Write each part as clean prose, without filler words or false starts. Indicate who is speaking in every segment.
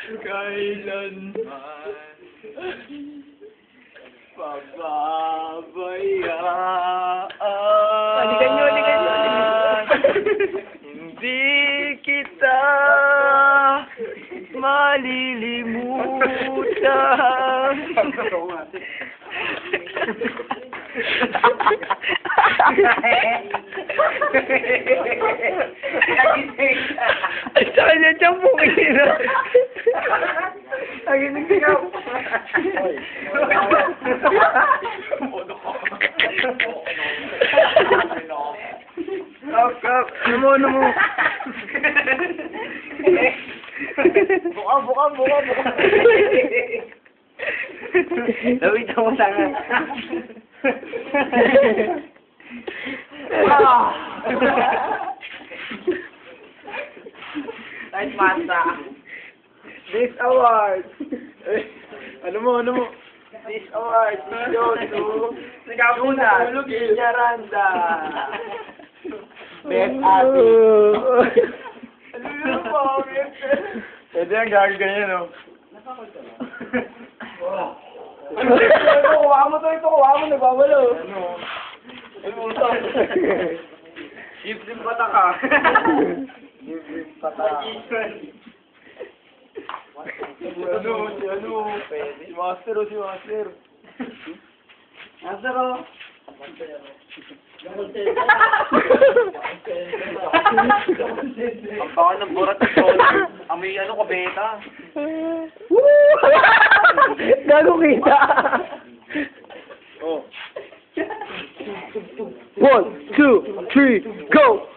Speaker 1: Kailanman pababayaan.
Speaker 2: Alikan nyo.
Speaker 1: Hindi kita malilimutan.
Speaker 2: Ay, sa kanya dyan po kina. Ang inigaw. Kap. Ano mo. Buka. Lawit ako sana. Nice masa. This award.
Speaker 1: Ano mo?
Speaker 2: This award is yours to Nagabuna. Yaranda.
Speaker 1: Best ate.
Speaker 2: Ano po?
Speaker 1: Pwede ang ganyan, no?
Speaker 2: Ito, kuha mo. Nagwawalo.
Speaker 1: Ano ito? Sim pata ka. Ano? Si Master.
Speaker 2: Master, oh.
Speaker 1: Ang baka ng burat ng sol. Amoy kabeta.
Speaker 2: Gago kita.
Speaker 1: Oh.
Speaker 2: 1, 2, 3, go!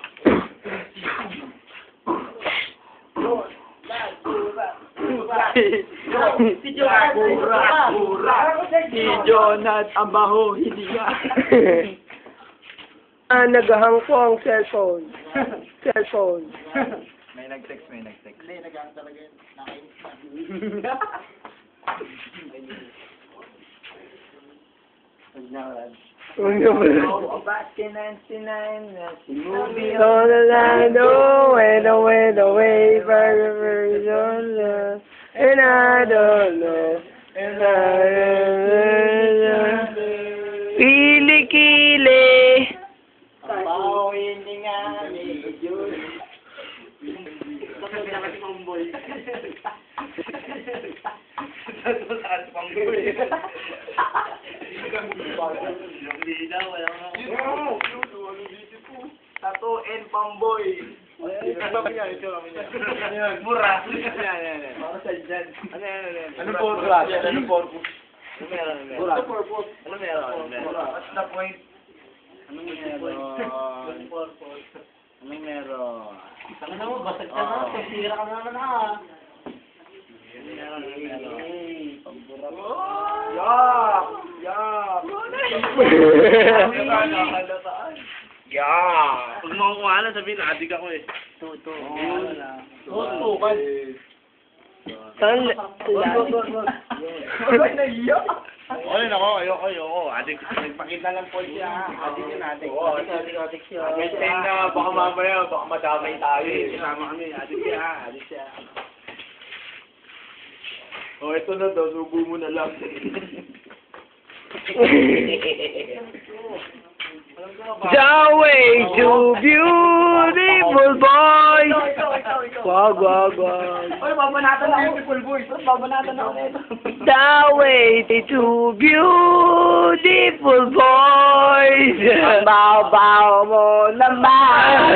Speaker 1: Si Jonat ang baho, hindi nga.
Speaker 2: Nagahang ko ang cellphone.
Speaker 1: May nag-text.
Speaker 3: Hindi, nag-ano talaga yun. Nakainis na.
Speaker 2: About 99, moving on the line, away, and I don't know, Kili.
Speaker 3: Pao, hindi nga, yun. Tapos na kasi pangboy.
Speaker 1: Tato and pamboy. Mura.
Speaker 3: Para sa dyan.
Speaker 1: Anong purpose? Anong purpose?
Speaker 3: What's the purpose?
Speaker 1: What's the point?
Speaker 3: Anong meron? Tanga mo, basag ka na. Sisira ka na naman ha.
Speaker 1: Yeah. Pag makukuha sabihin, adik ako eh.
Speaker 3: Tuto.
Speaker 2: Saan?
Speaker 1: Ayun ako, ayoko. Adik, nagpakita lang po siya. Adik yun, adik.
Speaker 3: Adik siya.
Speaker 1: Kasi na, baka mamaya, baka madamay tayo eh. Sinama kami, adik siya. Oh, ito na daw, subo mo na lang.
Speaker 2: The way to beautiful boys. Wag.
Speaker 3: Oy, babanatan ako. Beautiful boys. Babanatan ako nito.
Speaker 2: The way to beautiful boys. Ang baw mo naman.